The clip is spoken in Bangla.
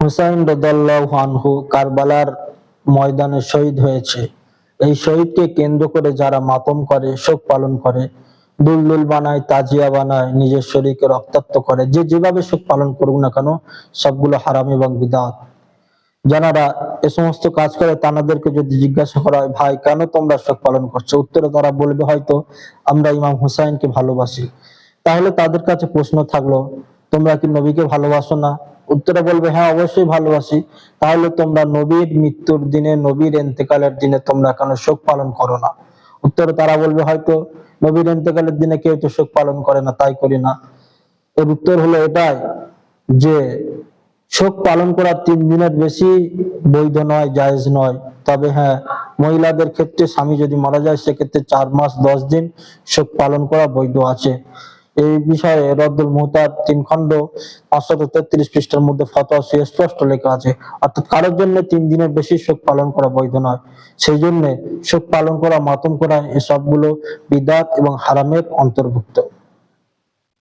হুসাইন রাদিয়াল্লাহু আনহু কারবালার ময়দানে শহীদ হয়েছে। এই শহীদকে কেন্দ্র করে যারা মাতম করে, শোক পালন করে, দুলদুল বানায়, তাজিয়া বানায়, নিজের শরীরকে রক্তাক্ত করে, যে যেভাবে শোক পালন করুক না কেন, সবগুলো হারাম এবং বিদআত। যারা এ সমস্ত কাজ করে তাদেরকে যদি জিজ্ঞাসা করা হয়, ভাই কেন তোমরা শোক পালন করছো, উত্তরে তারা বলবে হয়তো আমরা ইমাম হুসাইনকে ভালোবাসি। তাহলে তাদের কাছে প্রশ্ন থাকলো, তোমরা কি নবীকে ভালোবাসো না? উত্তরে বলবে হ্যাঁ অবশ্যই ভালোবাসি। তাহলে তোমরা নবীর মৃত্যুর দিনে, নবীর ইন্তেকালের দিনে তোমরা কেন শোক পালন করো না? উত্তরে তারা বলবে হয়তো নবীর ইন্তেকালের দিনে কেউ তো শোক পালন করে না, তাই করি না। এর উত্তর হলো এটাই যে শোক পালন করা 3 দিনের বেশি বৈধ নয়, জায়েজ নয়। তবে হ্যাঁ, মহিলাদের ক্ষেত্রে স্বামী যদি মারা যায় সেক্ষেত্রে 4 মাস 10 দিন শোক পালন করা বৈধ আছে। এই বিষয়ে রদ্দুল মুহতার 3 খণ্ড 533 পৃষ্ঠার মধ্যে ফতোয়া সুস্পষ্ট লেখা আছে। অর্থাৎ কারোর জন্য 3 দিনের বেশি শোক পালন করা বৈধ নয়। সেই জন্য শোক পালন করা, মাতম করা এসবগুলো বিদআত এবং হারামের অন্তর্ভুক্ত।